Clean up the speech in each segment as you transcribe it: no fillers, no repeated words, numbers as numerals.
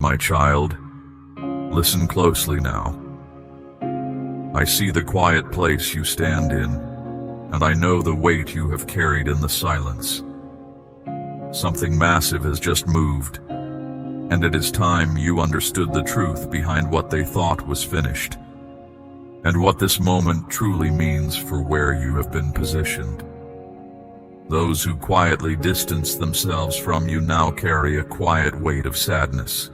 My child, listen closely now. I see the quiet place you stand in, and I know the weight you have carried in the silence. Something massive has just moved, and it is time you understood the truth behind what they thought was finished, and what this moment truly means for where you have been positioned. Those who quietly distanced themselves from you now carry a quiet weight of sadness.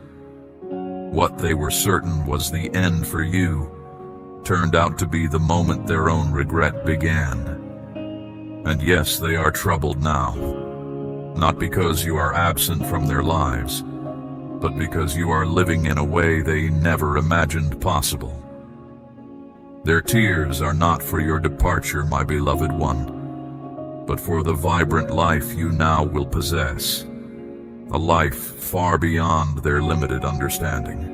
What they were certain was the end for you turned out to be the moment their own regret began. And yes, they are troubled now, not because you are absent from their lives, but because you are living in a way they never imagined possible. Their tears are not for your departure, my beloved one, but for the vibrant life you now will possess. A life far beyond their limited understanding.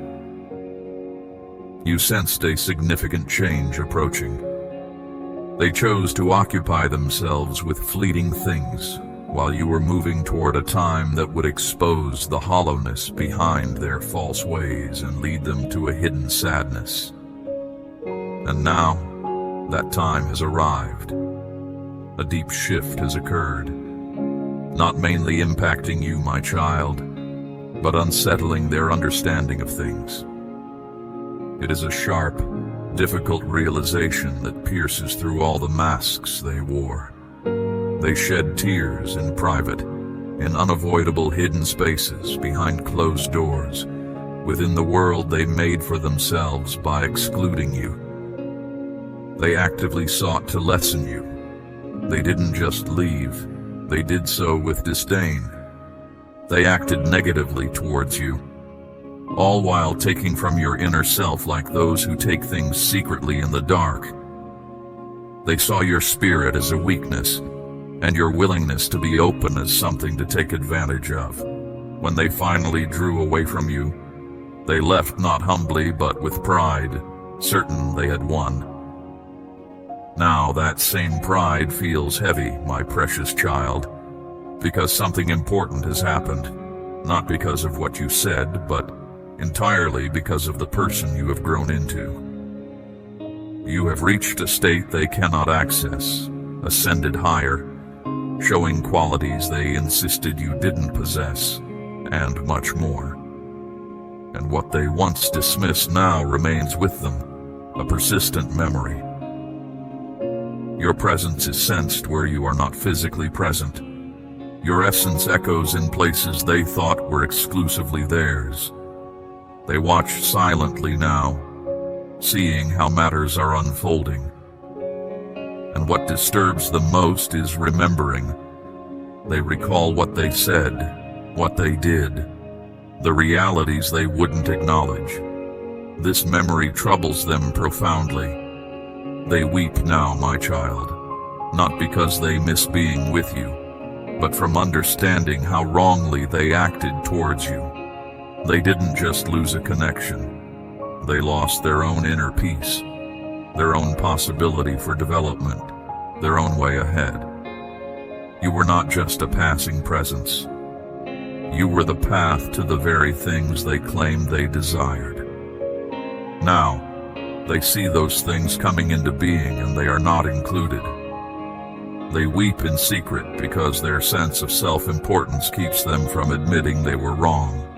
You sensed a significant change approaching. They chose to occupy themselves with fleeting things, while you were moving toward a time that would expose the hollowness behind their false ways and lead them to a hidden sadness. And now, that time has arrived. A deep shift has occurred. Not mainly impacting you, my child, but unsettling their understanding of things. It is a sharp, difficult realization that pierces through all the masks they wore. They shed tears in private, in unavoidable hidden spaces, behind closed doors, within the world they made for themselves by excluding you. They actively sought to lessen you. They didn't just leave. They did so with disdain. They acted negatively towards you, all while taking from your inner self like those who take things secretly in the dark. They saw your spirit as a weakness, and your willingness to be open as something to take advantage of. When they finally drew away from you, they left not humbly but with pride, certain they had won. Now that same pride feels heavy, my precious child, because something important has happened, not because of what you said, but entirely because of the person you have grown into. You have reached a state they cannot access, ascended higher, showing qualities they insisted you didn't possess, and much more. And what they once dismissed now remains with them, a persistent memory. Your presence is sensed where you are not physically present. Your essence echoes in places they thought were exclusively theirs. They watch silently now, seeing how matters are unfolding. And what disturbs them most is remembering. They recall what they said, what they did, the realities they wouldn't acknowledge. This memory troubles them profoundly. They weep now, my child, not because they miss being with you, but from understanding how wrongly they acted towards you. They didn't just lose a connection. They lost their own inner peace, their own possibility for development, their own way ahead. You were not just a passing presence. You were the path to the very things they claimed they desired. Now, they see those things coming into being and they are not included. They weep in secret because their sense of self-importance keeps them from admitting they were wrong.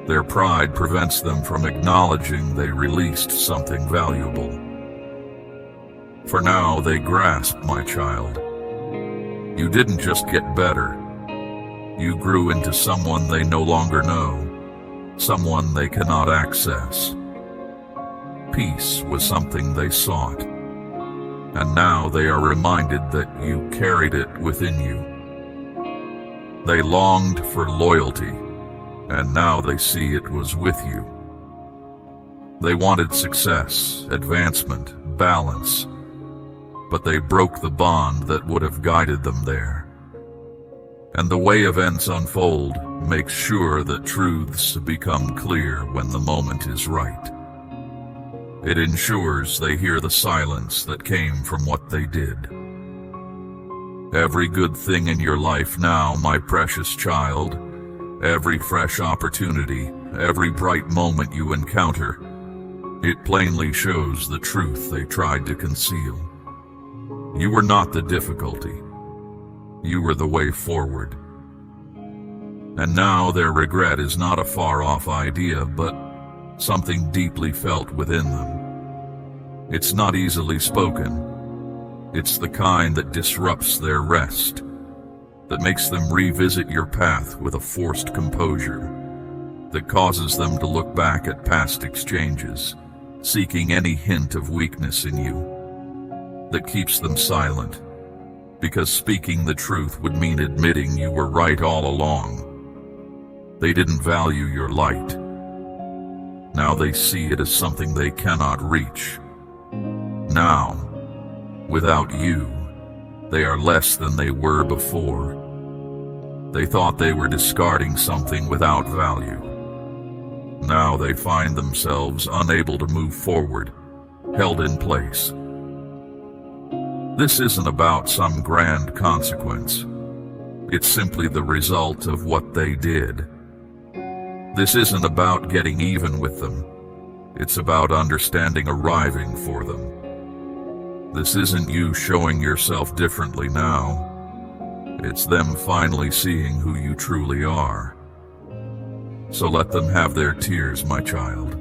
Their pride prevents them from acknowledging they released something valuable. For now, they grasp, my child. You didn't just get better. You grew into someone they no longer know, someone they cannot access. Peace was something they sought, and now they are reminded that you carried it within you. They longed for loyalty, and now they see it was with you. They wanted success, advancement, balance, but they broke the bond that would have guided them there. And the way events unfold makes sure that truths become clear when the moment is right. It ensures they hear the silence that came from what they did. Every good thing in your life now, my precious child, every fresh opportunity, every bright moment you encounter, it plainly shows the truth they tried to conceal. You were not the difficulty. You were the way forward. And now their regret is not a far-off idea, but something deeply felt within them. It's not easily spoken. It's the kind that disrupts their rest, that makes them revisit your path with a forced composure, that causes them to look back at past exchanges, seeking any hint of weakness in you, that keeps them silent, because speaking the truth would mean admitting you were right all along. They didn't value your light. Now they see it as something they cannot reach. Now, without you, they are less than they were before. They thought they were discarding something without value. Now they find themselves unable to move forward, held in place. This isn't about some grand consequence. It's simply the result of what they did. This isn't about getting even with them. It's about understanding arriving for them. This isn't you showing yourself differently now. It's them finally seeing who you truly are. So let them have their tears, my child.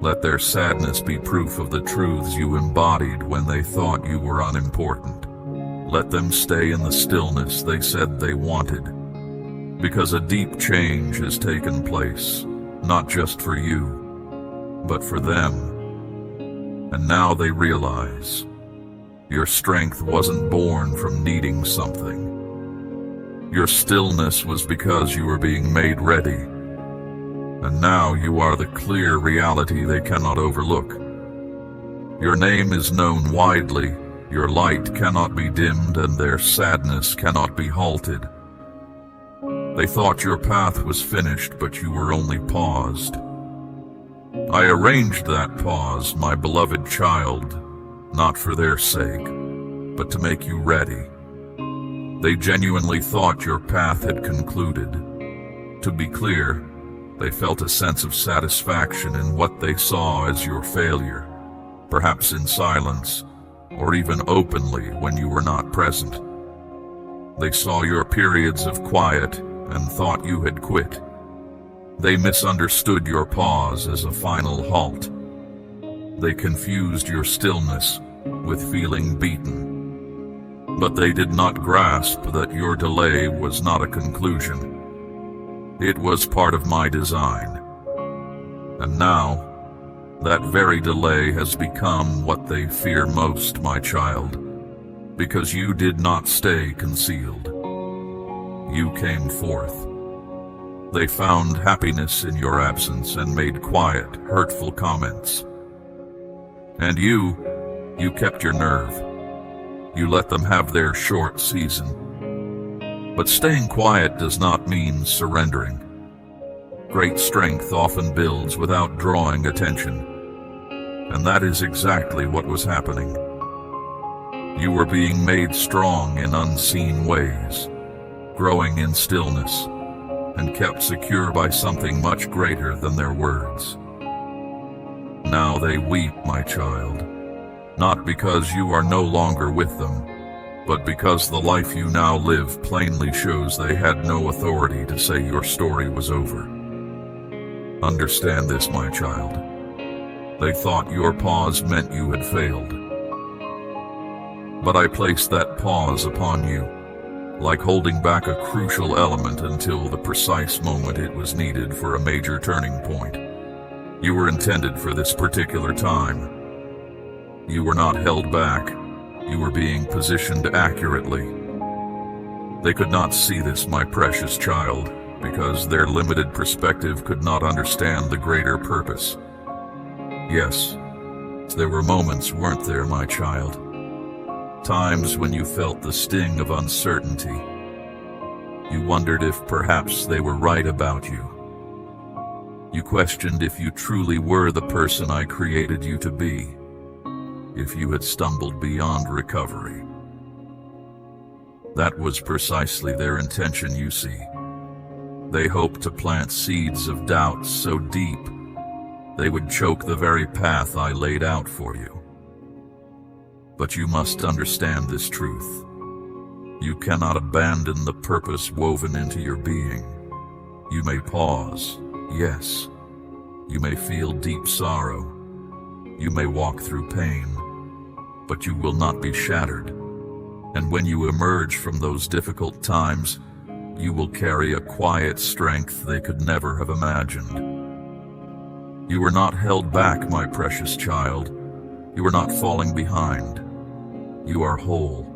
Let their sadness be proof of the truths you embodied when they thought you were unimportant. Let them stay in the stillness they said they wanted. Because a deep change has taken place, not just for you, but for them. And now they realize your strength wasn't born from needing something. Your stillness was because you were being made ready. And now you are the clear reality they cannot overlook. Your name is known widely, your light cannot be dimmed, and their sadness cannot be halted. They thought your path was finished, but you were only paused. I arranged that pause, my beloved child, not for their sake, but to make you ready. They genuinely thought your path had concluded. To be clear, they felt a sense of satisfaction in what they saw as your failure, perhaps in silence, or even openly when you were not present. They saw your periods of quiet and thought you had quit. They misunderstood your pause as a final halt. They confused your stillness with feeling beaten. But they did not grasp that your delay was not a conclusion. It was part of my design. And now, that very delay has become what they fear most, my child, because you did not stay concealed. You came forth. They found happiness in your absence and made quiet, hurtful comments. And you kept your nerve. You let them have their short season. But staying quiet does not mean surrendering. Great strength often builds without drawing attention. And that is exactly what was happening. You were being made strong in unseen ways, growing in stillness, and kept secure by something much greater than their words. Now they weep, my child, not because you are no longer with them, but because the life you now live plainly shows they had no authority to say your story was over. Understand this, my child. They thought your pause meant you had failed. But I placed that pause upon you, like holding back a crucial element until the precise moment it was needed for a major turning point. You were intended for this particular time. You were not held back. You were being positioned accurately. They could not see this, my precious child, because their limited perspective could not understand the greater purpose. Yes, there were moments, weren't there, my child? Times when you felt the sting of uncertainty. You wondered if perhaps they were right about you. You questioned if you truly were the person I created you to be, if you had stumbled beyond recovery. That was precisely their intention, you see. They hoped to plant seeds of doubt so deep they would choke the very path I laid out for you. But you must understand this truth. You cannot abandon the purpose woven into your being. You may pause, yes. You may feel deep sorrow. You may walk through pain, but you will not be shattered. And when you emerge from those difficult times, you will carry a quiet strength they could never have imagined. You were not held back, my precious child. You are not falling behind. You are whole.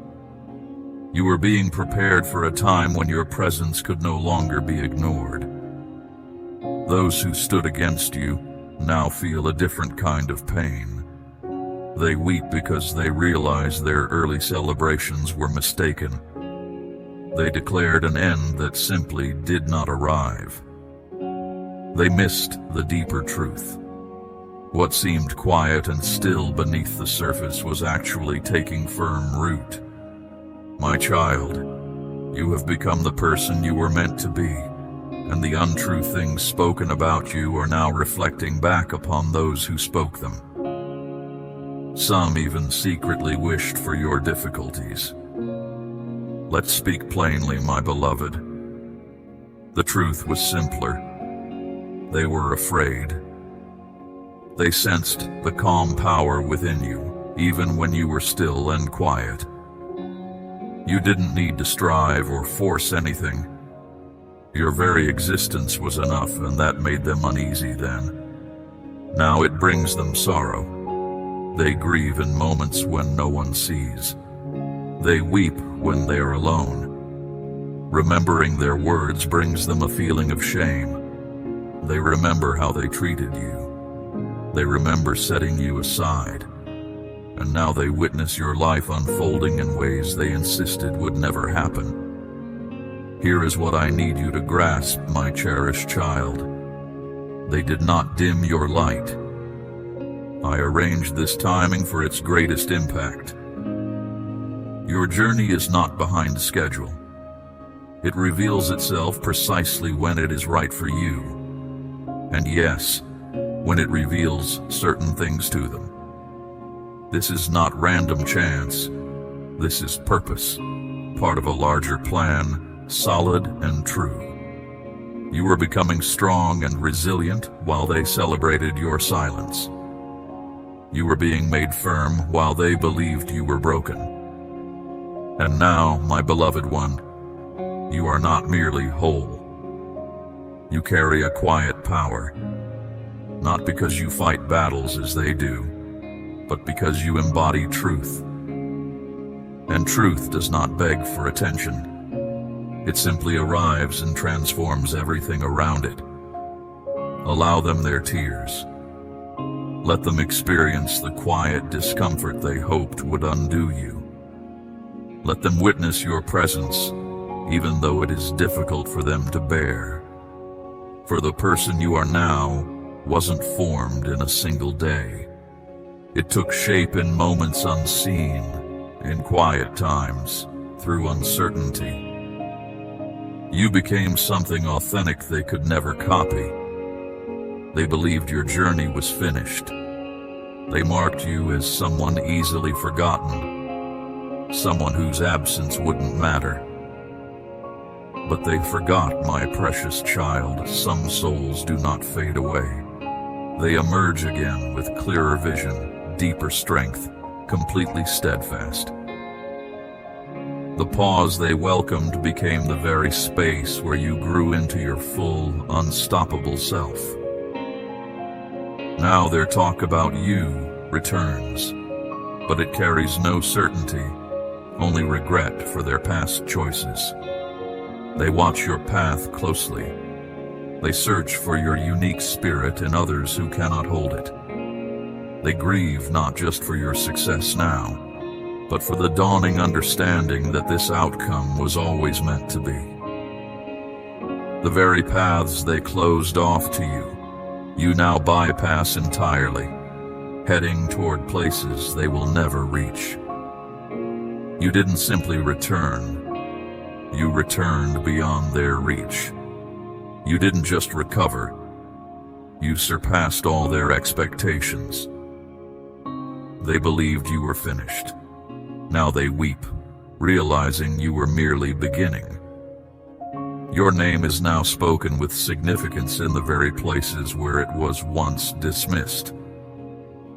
You were being prepared for a time when your presence could no longer be ignored. Those who stood against you now feel a different kind of pain. They weep because they realize their early celebrations were mistaken. They declared an end that simply did not arrive. They missed the deeper truth. What seemed quiet and still beneath the surface was actually taking firm root. My child, you have become the person you were meant to be, and the untrue things spoken about you are now reflecting back upon those who spoke them. Some even secretly wished for your difficulties. Let's speak plainly, my beloved. The truth was simpler. They were afraid. They sensed the calm power within you, even when you were still and quiet. You didn't need to strive or force anything. Your very existence was enough, and that made them uneasy then. Now it brings them sorrow. They grieve in moments when no one sees. They weep when they are alone. Remembering their words brings them a feeling of shame. They remember how they treated you. They remember setting you aside. And now they witness your life unfolding in ways they insisted would never happen. Here is what I need you to grasp, my cherished child. They did not dim your light. I arranged this timing for its greatest impact. Your journey is not behind schedule. It reveals itself precisely when it is right for you. And yes, when it reveals certain things to them. This is not random chance. This is purpose, part of a larger plan, solid and true. You were becoming strong and resilient while they celebrated your silence. You were being made firm while they believed you were broken. And now, my beloved one, you are not merely whole. You carry a quiet power, not because you fight battles as they do, but because you embody truth. And truth does not beg for attention. It simply arrives and transforms everything around it. Allow them their tears. Let them experience the quiet discomfort they hoped would undo you. Let them witness your presence, even though it is difficult for them to bear. For the person you are now wasn't formed in a single day. It took shape in moments unseen, in quiet times, through uncertainty. You became something authentic they could never copy. They believed your journey was finished. They marked you as someone easily forgotten, someone whose absence wouldn't matter. But they forgot, my precious child, some souls do not fade away. They emerge again with clearer vision, deeper strength, completely steadfast. The pause they welcomed became the very space where you grew into your full, unstoppable self. Now their talk about you returns, but it carries no certainty, only regret for their past choices. They watch your path closely. They search for your unique spirit in others who cannot hold it. They grieve not just for your success now, but for the dawning understanding that this outcome was always meant to be. The very paths they closed off to you, you now bypass entirely, heading toward places they will never reach. You didn't simply return, you returned beyond their reach. You didn't just recover, you surpassed all their expectations. They believed you were finished. Now they weep, realizing you were merely beginning. Your name is now spoken with significance in the very places where it was once dismissed.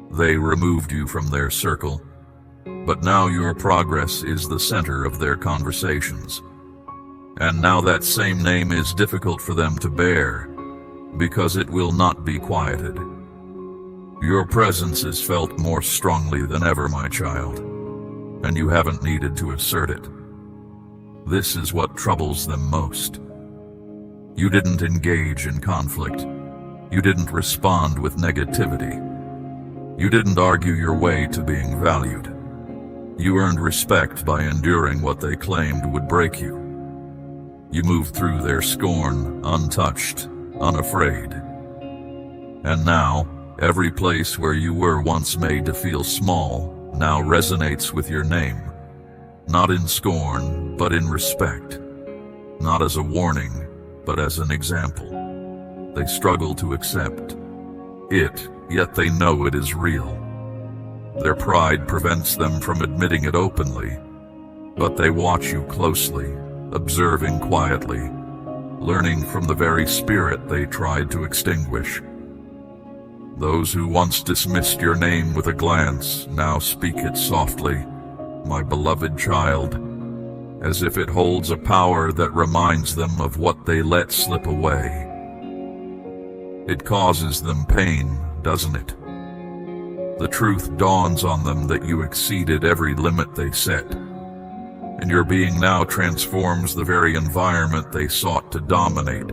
They removed you from their circle, but now your progress is the center of their conversations. And now that same name is difficult for them to bear, because it will not be quieted. Your presence is felt more strongly than ever, my child, and you haven't needed to assert it. This is what troubles them most. You didn't engage in conflict. You didn't respond with negativity. You didn't argue your way to being valued. You earned respect by enduring what they claimed would break you. You moved through their scorn, untouched, unafraid. And now, every place where you were once made to feel small now resonates with your name. Not in scorn, but in respect. Not as a warning, but as an example. They struggle to accept it, yet they know it is real. Their pride prevents them from admitting it openly, but they watch you closely, observing quietly, learning from the very spirit they tried to extinguish. Those who once dismissed your name with a glance now speak it softly, my beloved child, as if it holds a power that reminds them of what they let slip away. It causes them pain, doesn't it? The truth dawns on them that you exceeded every limit they set, and your being now transforms the very environment they sought to dominate.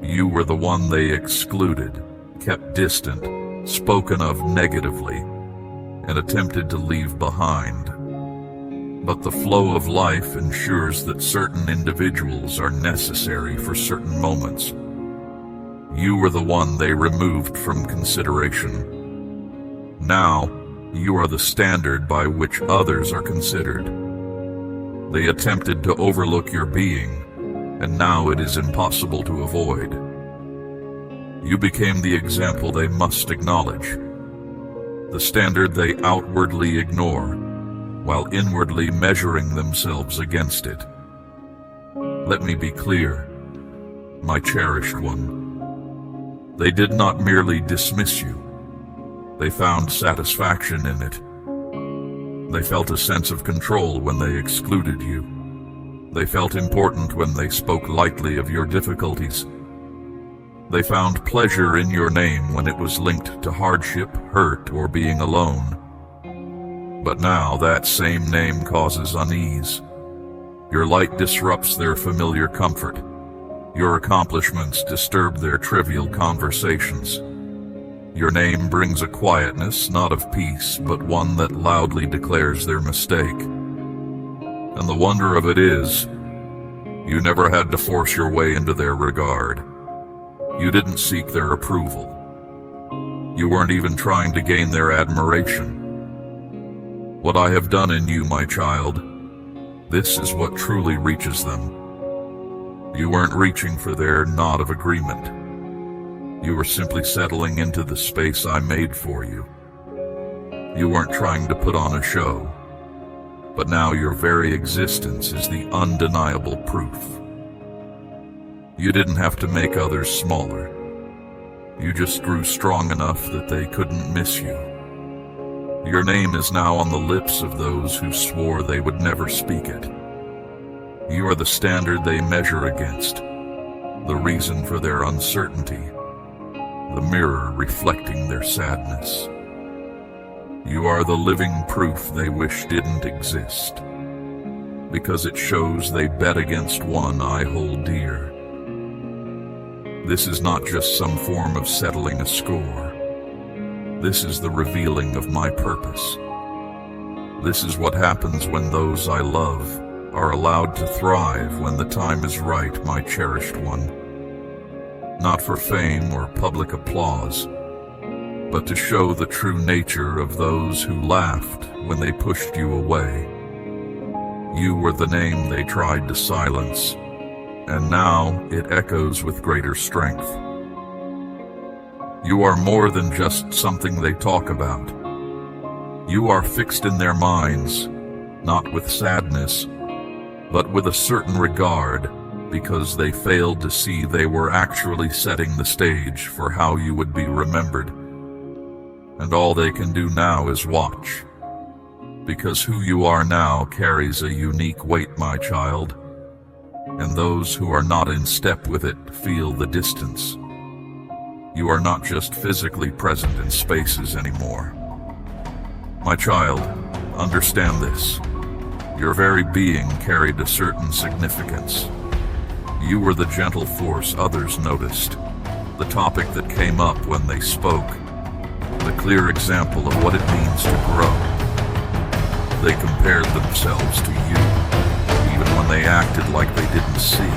You were the one they excluded, kept distant, spoken of negatively, and attempted to leave behind. But the flow of life ensures that certain individuals are necessary for certain moments. You were the one they removed from consideration. Now, you are the standard by which others are considered. They attempted to overlook your being, and now it is impossible to avoid. You became the example they must acknowledge, the standard they outwardly ignore, while inwardly measuring themselves against it. Let me be clear, my cherished one. They did not merely dismiss you. They found satisfaction in it. They felt a sense of control when they excluded you. They felt important when they spoke lightly of your difficulties. They found pleasure in your name when it was linked to hardship, hurt, or being alone. But now that same name causes unease. Your light disrupts their familiar comfort. Your accomplishments disturb their trivial conversations. Your name brings a quietness not of peace, but one that loudly declares their mistake. And the wonder of it is, you never had to force your way into their regard. You didn't seek their approval. You weren't even trying to gain their admiration. What I have done in you, my child, this is what truly reaches them. You weren't reaching for their nod of agreement. You were simply settling into the space I made for you. You weren't trying to put on a show, but now your very existence is the undeniable proof. You didn't have to make others smaller. You just grew strong enough that they couldn't miss you. Your name is now on the lips of those who swore they would never speak it. You are the standard they measure against, the reason for their uncertainty, the mirror reflecting their sadness. You are the living proof they wish didn't exist, because it shows they bet against one I hold dear. This is not just some form of settling a score. This is the revealing of my purpose. This is what happens when those I love are allowed to thrive when the time is right, my cherished one. Not for fame or public applause, but to show the true nature of those who laughed when they pushed you away. You were the name they tried to silence, and now it echoes with greater strength. You are more than just something they talk about. You are fixed in their minds, not with sadness, but with a certain regard, because they failed to see they were actually setting the stage for how you would be remembered. And all they can do now is watch, because who you are now carries a unique weight, my child, and those who are not in step with it feel the distance. You are not just physically present in spaces anymore. My child, understand this. Your very being carried a certain significance. You were the gentle force others noticed, the topic that came up when they spoke, the clear example of what it means to grow. They compared themselves to you, even when they acted like they didn't see.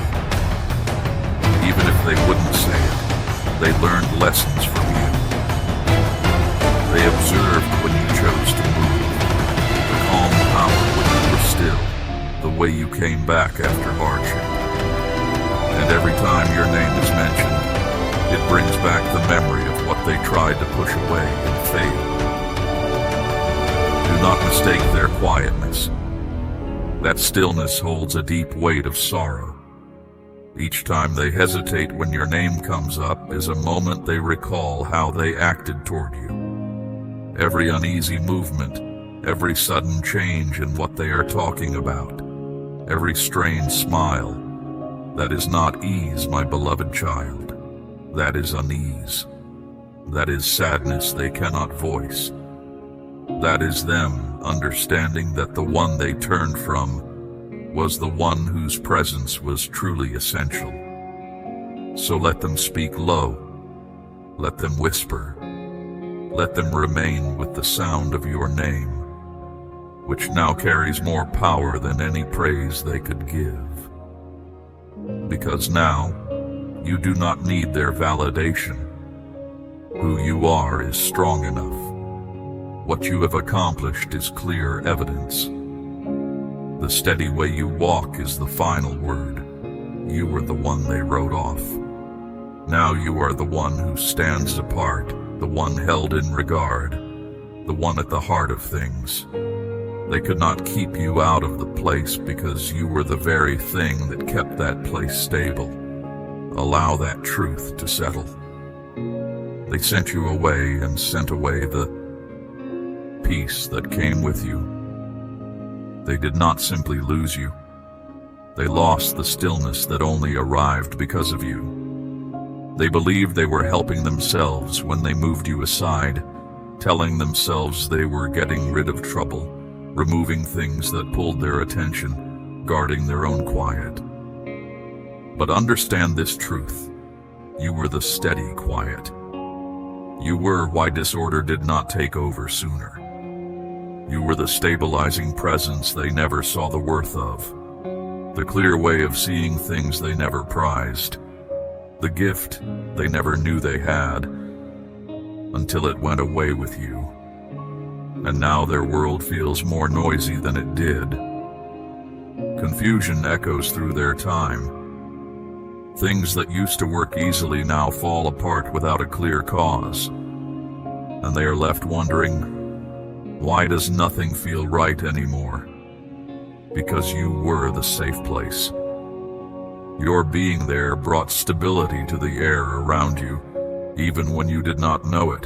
Even if they wouldn't say it, they learned lessons from you. They observed when you chose to move, the calm power when you were still, the way you came back after hardship. And every time your name is mentioned, it brings back the memory of what they tried to push away and failed. Do not mistake their quietness. That stillness holds a deep weight of sorrow. Each time they hesitate when your name comes up is a moment they recall how they acted toward you. Every uneasy movement, every sudden change in what they are talking about, every strained smile, that is not ease, my beloved child. That is unease. That is sadness they cannot voice. That is them understanding that the one they turned from was the one whose presence was truly essential. So let them speak low. Let them whisper. Let them remain with the sound of your name, which now carries more power than any praise they could give. Because now, you do not need their validation. Who you are is strong enough. What you have accomplished is clear evidence. The steady way you walk is the final word. You were the one they wrote off. Now you are the one who stands apart, the one held in regard, the one at the heart of things. They could not keep you out of the place because you were the very thing that kept that place stable. Allow that truth to settle. They sent you away and sent away the peace that came with you. They did not simply lose you. They lost the stillness that only arrived because of you. They believed they were helping themselves when they moved you aside, telling themselves they were getting rid of trouble, removing things that pulled their attention, guarding their own quiet. But understand this truth. You were the steady quiet. You were why disorder did not take over sooner. You were the stabilizing presence they never saw the worth of, the clear way of seeing things they never prized, the gift they never knew they had, until it went away with you. And now their world feels more noisy than it did. Confusion echoes through their time. Things that used to work easily now fall apart without a clear cause, and they are left wondering, why does nothing feel right anymore? Because you were the safe place. Your being there brought stability to the air around you, even when you did not know it.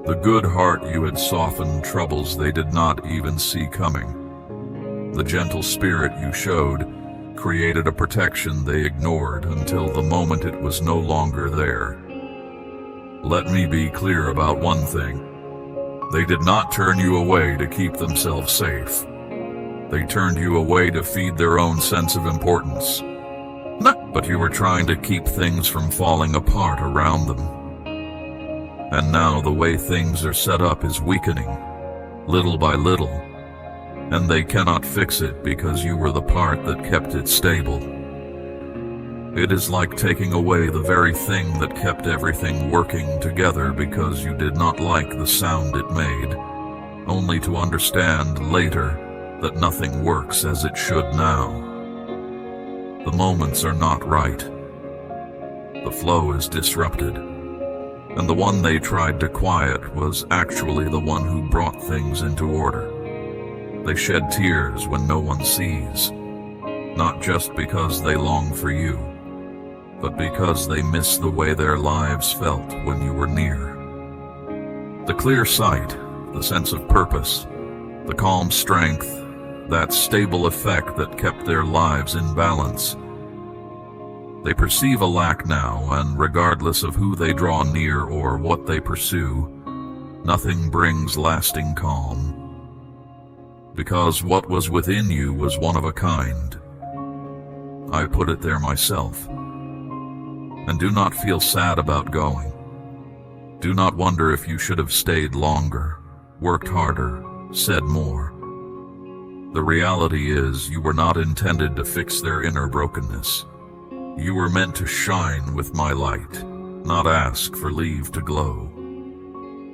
The good heart you had softened troubles they did not even see coming. The gentle spirit you showed created a protection they ignored until the moment it was no longer there. Let me be clear about one thing. They did not turn you away to keep themselves safe. They turned you away to feed their own sense of importance. But you were trying to keep things from falling apart around them. And now the way things are set up is weakening, little by little, and they cannot fix it because you were the part that kept it stable. It is like taking away the very thing that kept everything working together because you did not like the sound it made, only to understand later that nothing works as it should now. The moments are not right. The flow is disrupted, and the one they tried to quiet was actually the one who brought things into order. They shed tears when no one sees, not just because they long for you, but because they miss the way their lives felt when you were near. The clear sight, the sense of purpose, the calm strength, that stable effect that kept their lives in balance. They perceive a lack now, and regardless of who they draw near or what they pursue, nothing brings lasting calm. Because what was within you was one of a kind. I put it there myself. And do not feel sad about going. Do not wonder if you should have stayed longer, worked harder, said more. The reality is you were not intended to fix their inner brokenness. You were meant to shine with my light, not ask for leave to glow.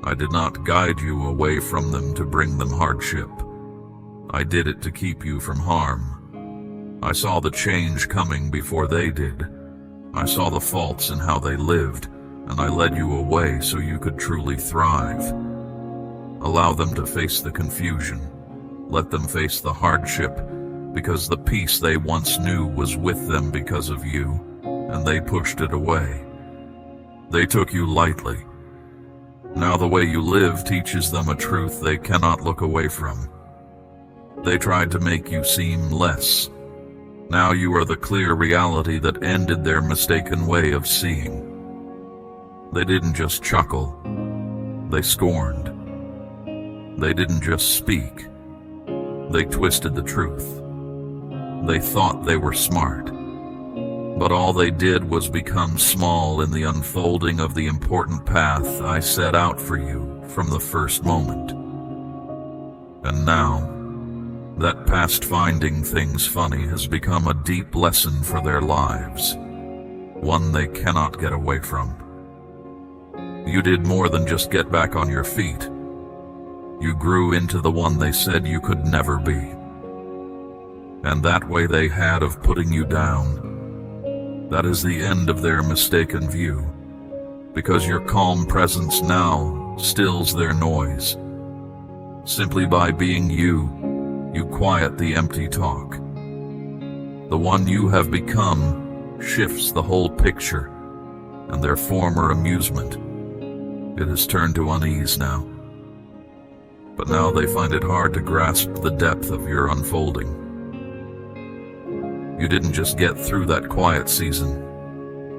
I did not guide you away from them to bring them hardship. I did it to keep you from harm. I saw the change coming before they did. I saw the faults in how they lived, and I led you away so you could truly thrive. Allow them to face the confusion. Let them face the hardship, because the peace they once knew was with them because of you, and they pushed it away. They took you lightly. Now the way you live teaches them a truth they cannot look away from. They tried to make you seem less. Now you are the clear reality that ended their mistaken way of seeing. They didn't just chuckle. They scorned. They didn't just speak. They twisted the truth. They thought they were smart, but all they did was become small in the unfolding of the important path I set out for you from the first moment. And now, that past finding things funny has become a deep lesson for their lives, one they cannot get away from. You did more than just get back on your feet. You grew into the one they said you could never be. And that way they had of putting you down, that is the end of their mistaken view, because your calm presence now stills their noise. Simply by being you, you quiet the empty talk. The one you have become shifts the whole picture, and their former amusement, it has turned to unease now. But now they find it hard to grasp the depth of your unfolding. You didn't just get through that quiet season.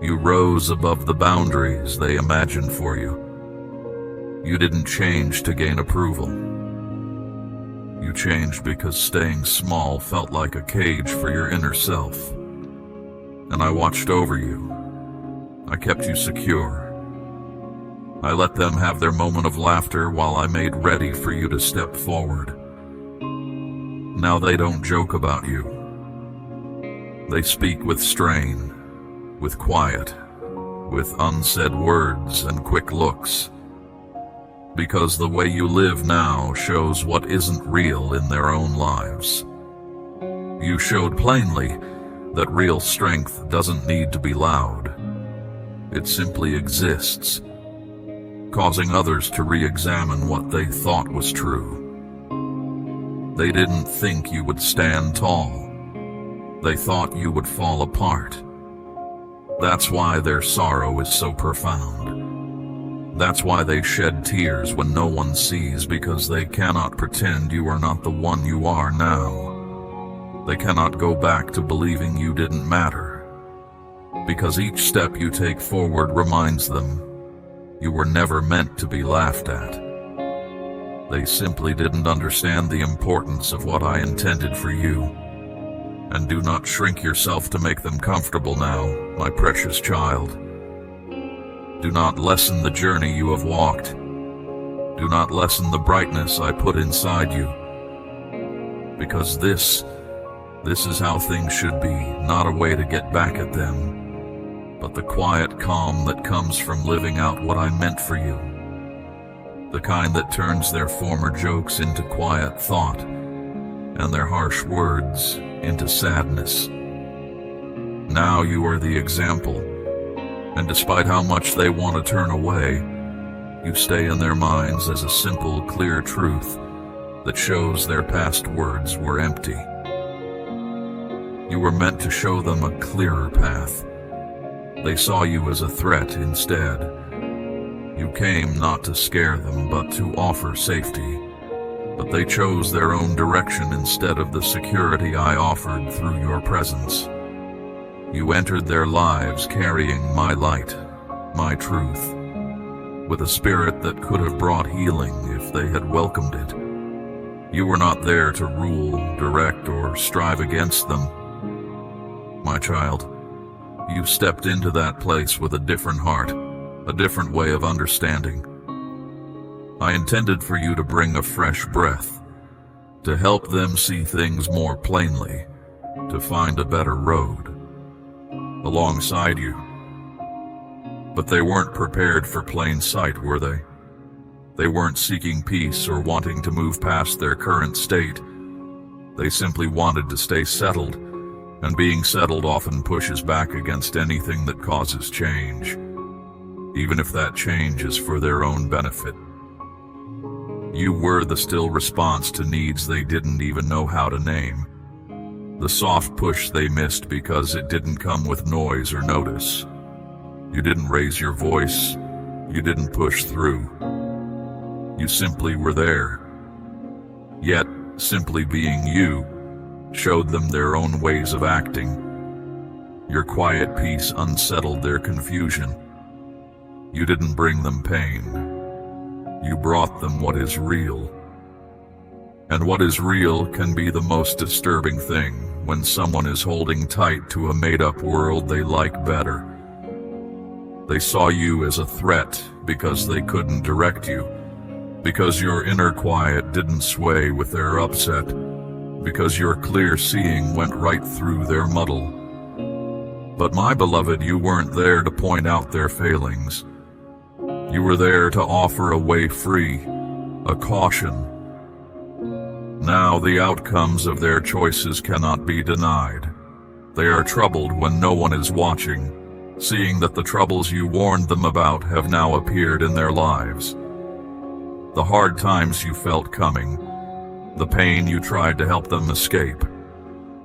You rose above the boundaries they imagined for you. You didn't change to gain approval. You changed because staying small felt like a cage for your inner self. And I watched over you. I kept you secure. I let them have their moment of laughter while I made ready for you to step forward. Now they don't joke about you. They speak with strain, with quiet, with unsaid words and quick looks. Because the way you live now shows what isn't real in their own lives. You showed plainly that real strength doesn't need to be loud. It simply exists, causing others to re-examine what they thought was true. They didn't think you would stand tall. They thought you would fall apart. That's why their sorrow is so profound. That's why they shed tears when no one sees, because they cannot pretend you are not the one you are now. They cannot go back to believing you didn't matter, because each step you take forward reminds them you were never meant to be laughed at. They simply didn't understand the importance of what I intended for you. And do not shrink yourself to make them comfortable now, my precious child. Do not lessen the journey you have walked. Do not lessen the brightness I put inside you. Because this is how things should be, not a way to get back at them, but the quiet calm that comes from living out what I meant for you. The kind that turns their former jokes into quiet thought, and their harsh words into sadness. Now you are the example, and despite how much they want to turn away, you stay in their minds as a simple, clear truth that shows their past words were empty. You were meant to show them a clearer path. They saw you as a threat instead. You came not to scare them, but to offer safety. But they chose their own direction instead of the security I offered through your presence. You entered their lives carrying my light, my truth, with a spirit that could have brought healing if they had welcomed it. You were not there to rule, direct, or strive against them. My child, you stepped into that place with a different heart, a different way of understanding. I intended for you to bring a fresh breath, to help them see things more plainly, to find a better road alongside you. But they weren't prepared for plain sight, were they? They weren't seeking peace or wanting to move past their current state. They simply wanted to stay settled, and being settled often pushes back against anything that causes change, even if that change is for their own benefit. You were the still response to needs they didn't even know how to name. The soft push they missed because it didn't come with noise or notice. You didn't raise your voice. You didn't push through. You simply were there. Yet, simply being you showed them their own ways of acting. Your quiet peace unsettled their confusion. You didn't bring them pain. You brought them what is real. And what is real can be the most disturbing thing when someone is holding tight to a made-up world they like better. They saw you as a threat because they couldn't direct you, because your inner quiet didn't sway with their upset, because your clear seeing went right through their muddle. But my beloved, you weren't there to point out their failings. You were there to offer a way free, a caution. Now the outcomes of their choices cannot be denied. They are troubled when no one is watching, seeing that the troubles you warned them about have now appeared in their lives. The hard times you felt coming, the pain you tried to help them escape,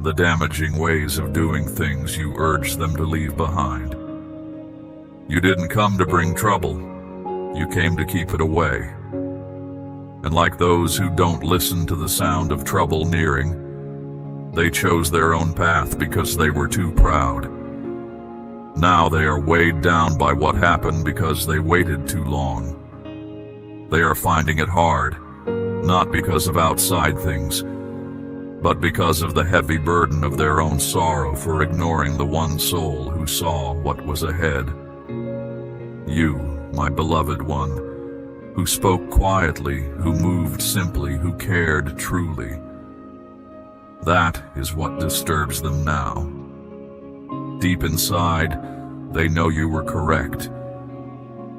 the damaging ways of doing things you urged them to leave behind. You didn't come to bring trouble. You came to keep it away. And like those who don't listen to the sound of trouble nearing, they chose their own path because they were too proud. Now they are weighed down by what happened because they waited too long. They are finding it hard, not because of outside things, but because of the heavy burden of their own sorrow for ignoring the one soul who saw what was ahead. You, my beloved one, who spoke quietly, who moved simply, who cared truly. That is what disturbs them now. Deep inside, they know you were correct.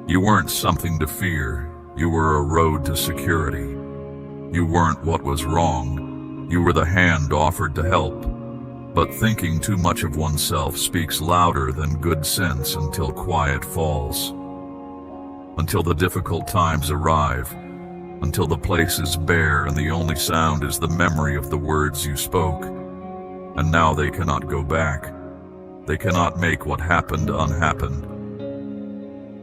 You weren't something to fear. You were a road to security. You weren't what was wrong. You were the hand offered to help. But thinking too much of oneself speaks louder than good sense until quiet falls. Until the difficult times arrive, until the place is bare and the only sound is the memory of the words you spoke. And now they cannot go back. They cannot make what happened unhappen.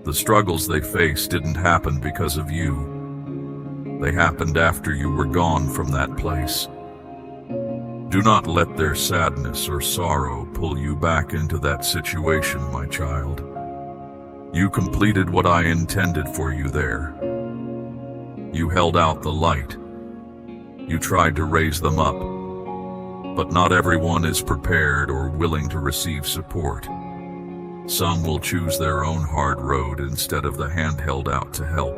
The struggles they faced didn't happen because of you. They happened after you were gone from that place. Do not let their sadness or sorrow pull you back into that situation, my child. You completed what I intended for you there. You held out the light. You tried to raise them up. But not everyone is prepared or willing to receive support. Some will choose their own hard road instead of the hand held out to help.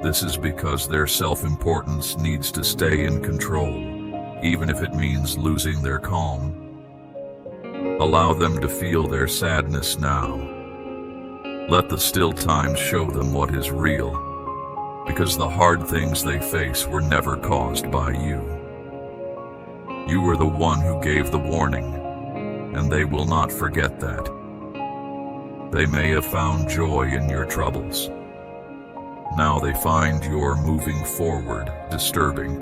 This is because their self-importance needs to stay in control, even if it means losing their calm. Allow them to feel their sadness now. Let the still times show them what is real, because the hard things they face were never caused by you. You were the one who gave the warning. and they will not forget that. They may have found joy in your troubles. Now they find your moving forward disturbing.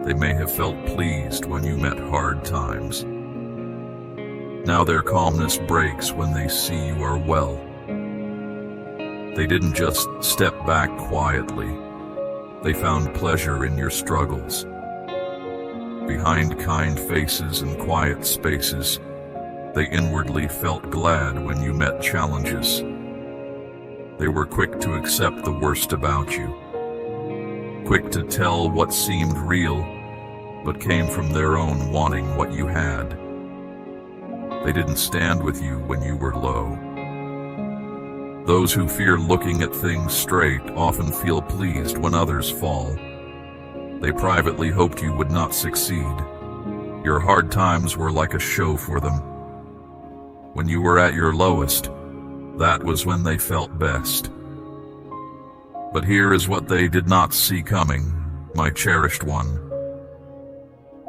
They may have felt pleased when you met hard times. Now their calmness breaks when they see you are well. They didn't just step back quietly. They found pleasure in your struggles. Behind kind faces and quiet spaces, they inwardly felt glad when you met challenges. They were quick to accept the worst about you, quick to tell what seemed real, but came from their own wanting what you had. They didn't stand with you when you were low. Those who fear looking at things straight often feel pleased when others fall. They privately hoped you would not succeed. Your hard times were like a show for them. When you were at your lowest, that was when they felt best. But here is what they did not see coming, my cherished one.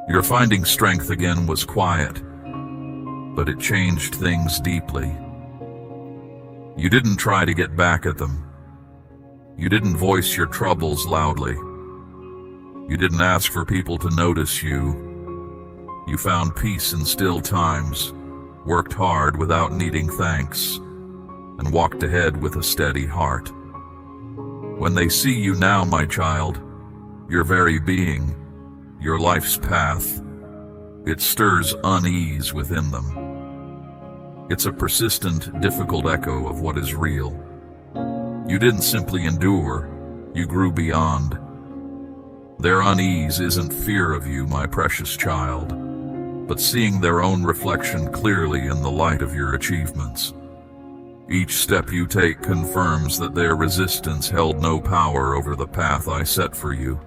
Your finding strength again was quiet, but it changed things deeply. You didn't try to get back at them. You didn't voice your troubles loudly. You didn't ask for people to notice you. You found peace in still times, worked hard without needing thanks, and walked ahead with a steady heart. When they see you now, my child, your very being, your life's path, it stirs unease within them. It's a persistent, difficult echo of what is real. You didn't simply endure, you grew beyond. Their unease isn't fear of you, my precious child, but seeing their own reflection clearly in the light of your achievements. Each step you take confirms that their resistance held no power over the path I set for you.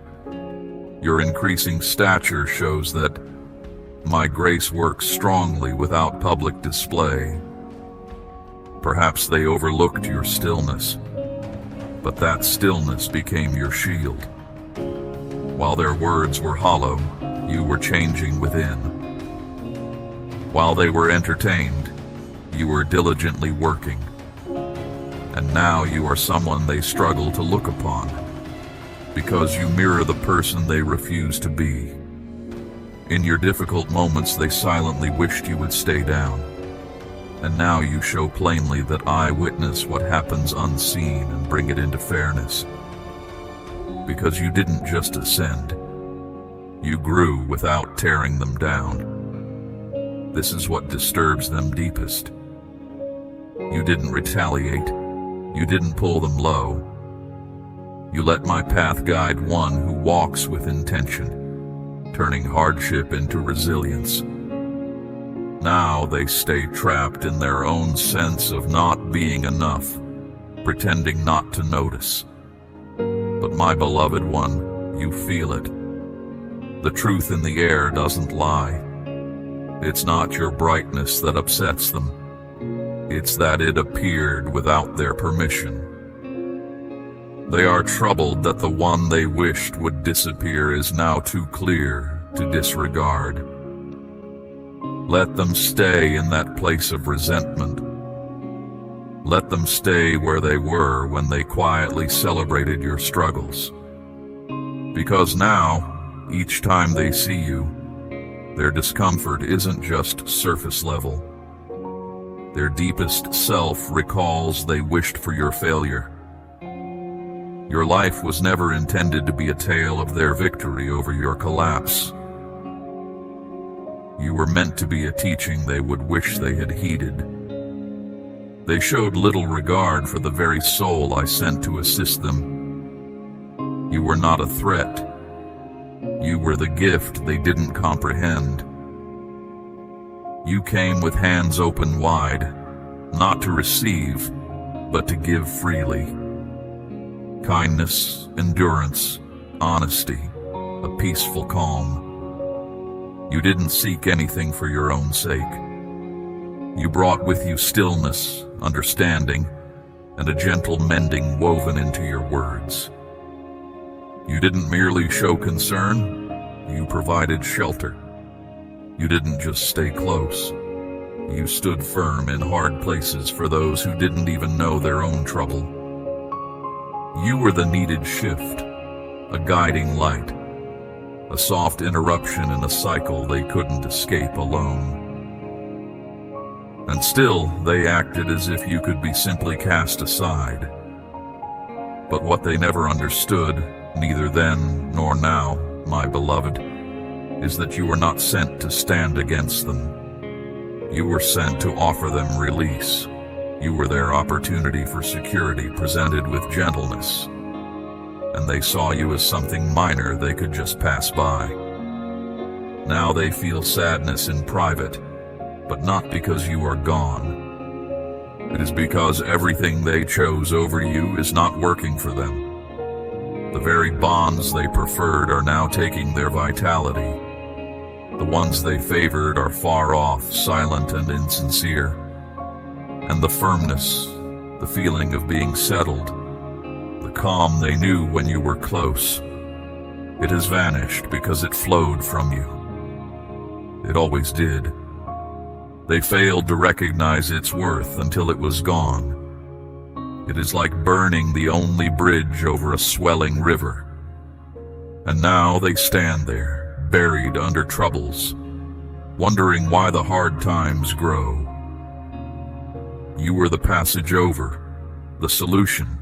Your increasing stature shows that my grace works strongly without public display. Perhaps they overlooked your stillness, but that stillness became your shield. While their words were hollow, you were changing within. While they were entertained, you were diligently working. And now you are someone they struggle to look upon, because you mirror the person they refuse to be. In your difficult moments, they silently wished you would stay down. And now you show plainly that I witness what happens unseen and bring it into fairness. Because you didn't just ascend. You grew without tearing them down. This is what disturbs them deepest. You didn't retaliate. You didn't pull them low. You let my path guide one who walks with intention, turning hardship into resilience. Now they stay trapped in their own sense of not being enough, pretending not to notice. But my beloved one, you feel it. The truth in the air doesn't lie. It's not your brightness that upsets them. It's that it appeared without their permission. They are troubled that the one they wished would disappear is now too clear to disregard. Let them stay in that place of resentment. Let them stay where they were when they quietly celebrated your struggles. Because now, each time they see you, their discomfort isn't just surface level. Their deepest self recalls they wished for your failure. Your life was never intended to be a tale of their victory over your collapse. You were meant to be a teaching they would wish they had heeded. They showed little regard for the very soul I sent to assist them. You were not a threat. You were the gift they didn't comprehend. You came with hands open wide, not to receive, but to give freely. Kindness, endurance, honesty, a peaceful calm. You didn't seek anything for your own sake. You brought with you stillness, understanding, and a gentle mending woven into your words. You didn't merely show concern, you provided shelter. You didn't just stay close. You stood firm in hard places for those who didn't even know their own trouble. You were the needed shift, a guiding light, a soft interruption in a cycle they couldn't escape alone. And still, they acted as if you could be simply cast aside. But what they never understood, neither then nor now, my beloved, is that you were not sent to stand against them. You were sent to offer them release. You were their opportunity for security presented with gentleness. And they saw you as something minor they could just pass by. Now they feel sadness in private, but not because you are gone. It is because everything they chose over you is not working for them. The very bonds they preferred are now taking their vitality. The ones they favored are far off, silent and insincere. And the firmness, the feeling of being settled, the calm they knew when you were close, it has vanished because it flowed from you. It always did. They failed to recognize its worth until it was gone. It is like burning the only bridge over a swelling river. And now they stand there, buried under troubles, wondering why the hard times grow. You were the passage over, the solution,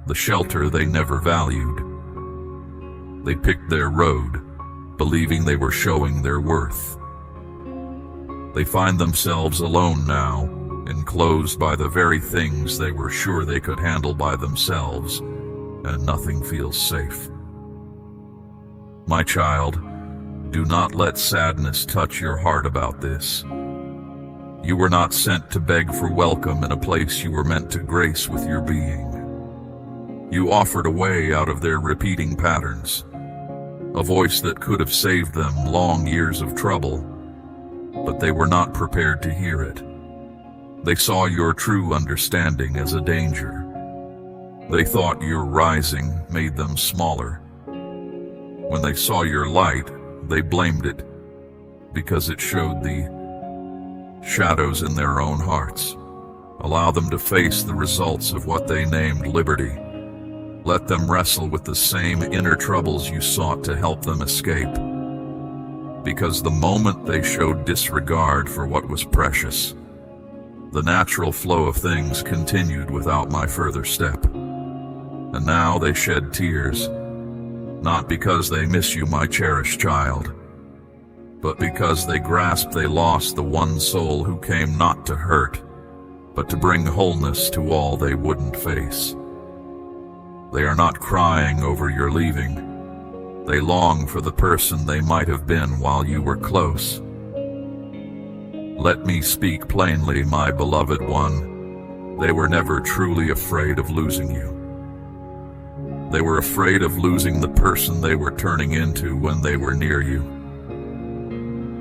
the shelter they never valued. They picked their road, believing they were showing their worth. They find themselves alone now, enclosed by the very things they were sure they could handle by themselves, and nothing feels safe. My child, do not let sadness touch your heart about this. You were not sent to beg for welcome in a place you were meant to grace with your being. You offered a way out of their repeating patterns, a voice that could have saved them long years of trouble, but they were not prepared to hear it. They saw your true understanding as a danger. They thought your rising made them smaller. When they saw your light, they blamed it because it showed the shadows in their own hearts. Allow them to face the results of what they named liberty. Let them wrestle with the same inner troubles you sought to help them escape. Because the moment they showed disregard for what was precious, the natural flow of things continued without my further step. And now they shed tears, not because they miss you, my cherished child, but because they grasp they lost the one soul who came not to hurt, but to bring wholeness to all they wouldn't face. They are not crying over your leaving. They long for the person they might have been while you were close. Let me speak plainly, my beloved one. They were never truly afraid of losing you. They were afraid of losing the person they were turning into when they were near you.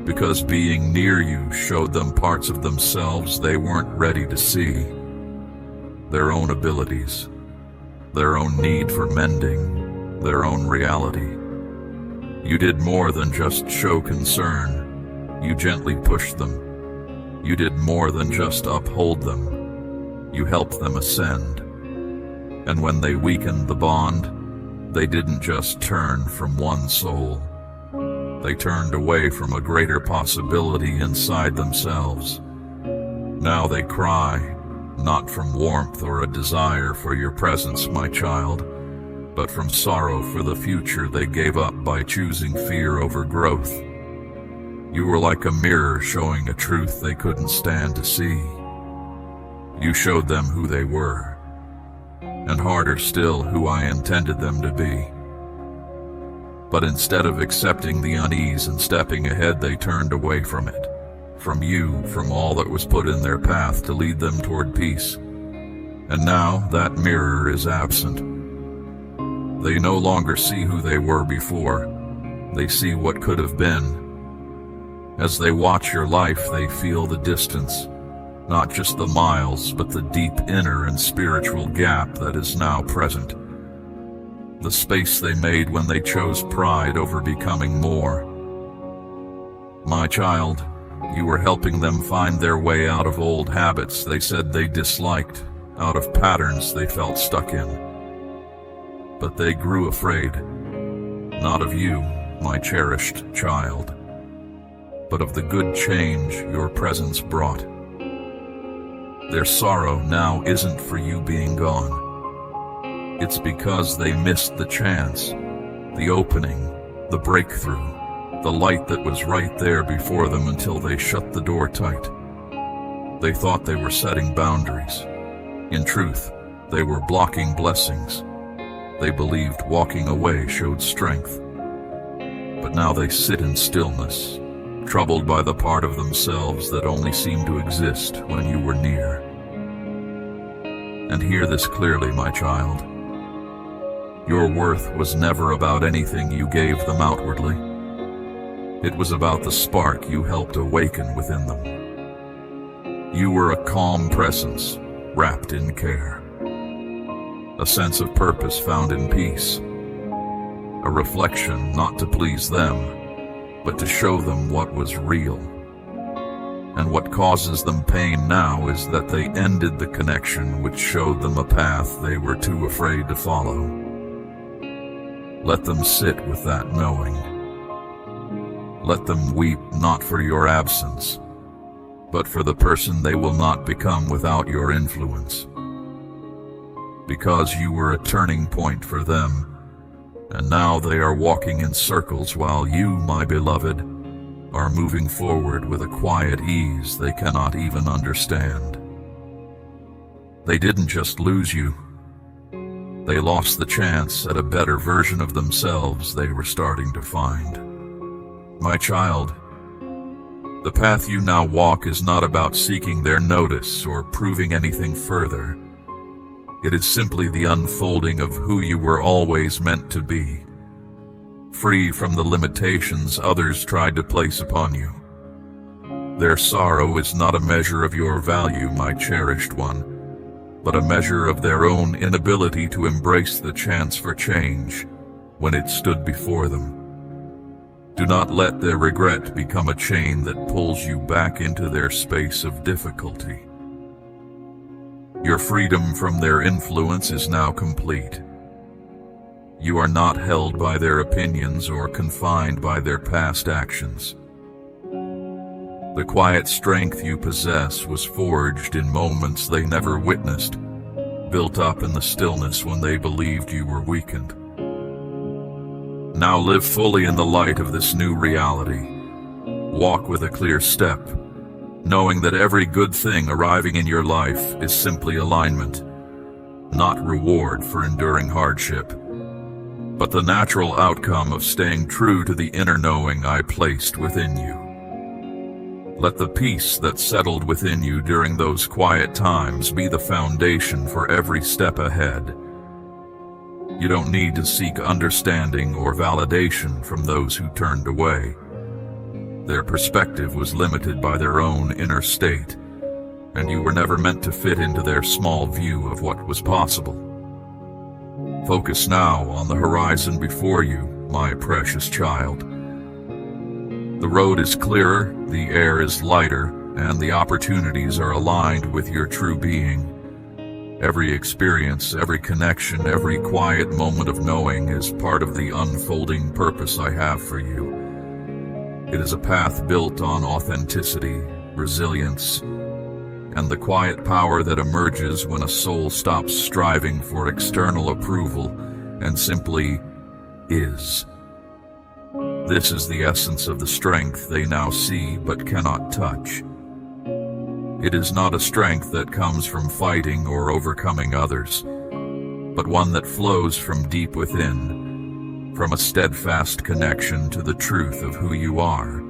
Because being near you showed them parts of themselves they weren't ready to see. Their own abilities, their own need for mending, their own reality. You did more than just show concern. You gently pushed them. You did more than just uphold them. You helped them ascend. And when they weakened the bond, they didn't just turn from one soul. They turned away from a greater possibility inside themselves. Now they cry, not from warmth or a desire for your presence, my child, but from sorrow for the future they gave up by choosing fear over growth. You were like a mirror showing a truth they couldn't stand to see. You showed them who they were, and harder still, who I intended them to be. But instead of accepting the unease and stepping ahead, they turned away from it, from you, from all that was put in their path to lead them toward peace. And now that mirror is absent. They no longer see who they were before. They see what could have been. As they watch your life, they feel the distance, not just the miles, but the deep inner and spiritual gap that is now present. The space they made when they chose pride over becoming more. My child, you were helping them find their way out of old habits they said they disliked, out of patterns they felt stuck in. But they grew afraid, not of you, my cherished child, but of the good change your presence brought. Their sorrow now isn't for you being gone. It's because they missed the chance, the opening, the breakthrough, the light that was right there before them until they shut the door tight. They thought they were setting boundaries. In truth, they were blocking blessings. They believed walking away showed strength. But now they sit in stillness, troubled by the part of themselves that only seemed to exist when you were near. And hear this clearly, my child. Your worth was never about anything you gave them outwardly. It was about the spark you helped awaken within them. You were a calm presence, wrapped in care. A sense of purpose found in peace. A reflection not to please them, but to show them what was real. And what causes them pain now is that they ended the connection which showed them a path they were too afraid to follow. Let them sit with that knowing. Let them weep not for your absence, but for the person they will not become without your influence. Because you were a turning point for them, and now they are walking in circles while you, my beloved, are moving forward with a quiet ease they cannot even understand. They didn't just lose you. They lost the chance at a better version of themselves they were starting to find. My child, the path you now walk is not about seeking their notice or proving anything further. It is simply the unfolding of who you were always meant to be, free from the limitations others tried to place upon you. Their sorrow is not a measure of your value, my cherished one, but a measure of their own inability to embrace the chance for change when it stood before them. Do not let their regret become a chain that pulls you back into their space of difficulty. Your freedom from their influence is now complete. You are not held by their opinions or confined by their past actions. The quiet strength you possess was forged in moments they never witnessed, built up in the stillness when they believed you were weakened. Now live fully in the light of this new reality. Walk with a clear step, knowing that every good thing arriving in your life is simply alignment, not reward for enduring hardship, but the natural outcome of staying true to the inner knowing I placed within you. Let the peace that settled within you during those quiet times be the foundation for every step ahead. You don't need to seek understanding or validation from those who turned away. Their perspective was limited by their own inner state, and you were never meant to fit into their small view of what was possible. Focus now on the horizon before you, my precious child. The road is clearer, the air is lighter, and the opportunities are aligned with your true being. Every experience, every connection, every quiet moment of knowing is part of the unfolding purpose I have for you. It is a path built on authenticity, resilience, and the quiet power that emerges when a soul stops striving for external approval and simply is. This is the essence of the strength they now see but cannot touch. It is not a strength that comes from fighting or overcoming others, but one that flows from deep within, from a steadfast connection to the truth of who you are.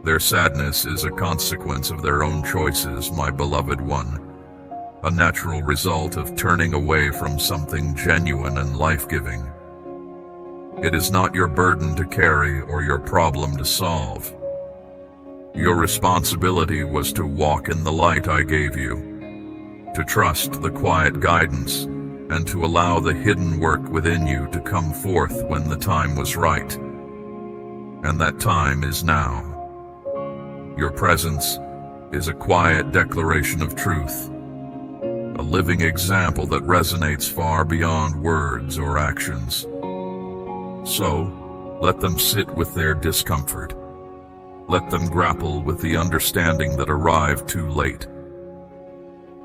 Their sadness is a consequence of their own choices, my beloved one, a natural result of turning away from something genuine and life-giving. It is not your burden to carry or your problem to solve. Your responsibility was to walk in the light I gave you, to trust the quiet guidance, and to allow the hidden work within you to come forth when the time was right. and that time is now. Your presence is a quiet declaration of truth, a living example that resonates far beyond words or actions. So, let them sit with their discomfort. Let them grapple with the understanding that arrived too late.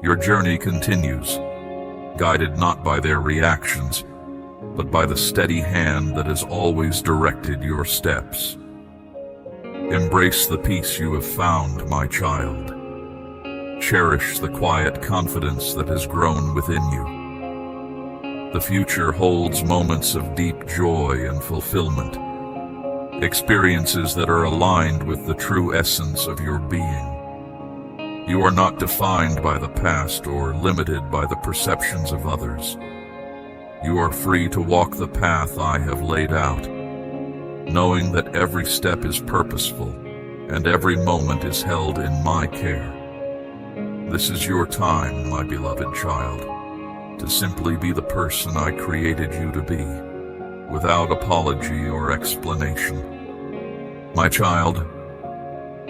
Your journey continues, guided not by their reactions, but by the steady hand that has always directed your steps. Embrace the peace you have found, my child. Cherish the quiet confidence that has grown within you. The future holds moments of deep joy and fulfillment, experiences that are aligned with the true essence of your being. You are not defined by the past or limited by the perceptions of others. You are free to walk the path I have laid out, knowing that every step is purposeful and every moment is held in my care. This is your time, my beloved child, to simply be the person I created you to be, without apology or explanation. My child,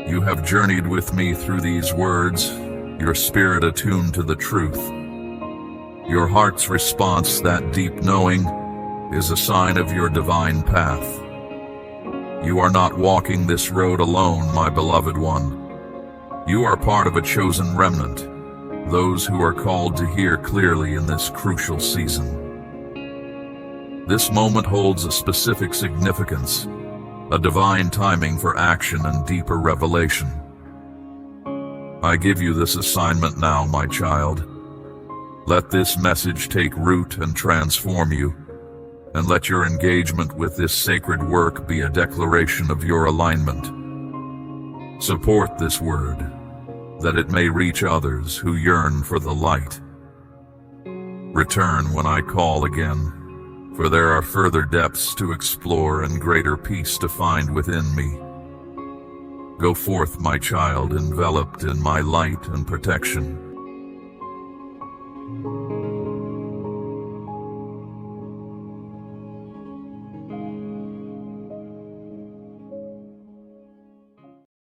you have journeyed with me through these words, your spirit attuned to the truth. Your heart's response, that deep knowing, is a sign of your divine path. You are not walking this road alone, my beloved one. You are part of a chosen remnant, those who are called to hear clearly in this crucial season. This moment holds a specific significance, a divine timing for action and deeper revelation. I give you this assignment now, my child. Let this message take root and transform you, and let your engagement with this sacred work be a declaration of your alignment. Support this word, that it may reach others who yearn for the light. Return when I call again, for there are further depths to explore and greater peace to find within me. Go forth, my child, enveloped in my light and protection.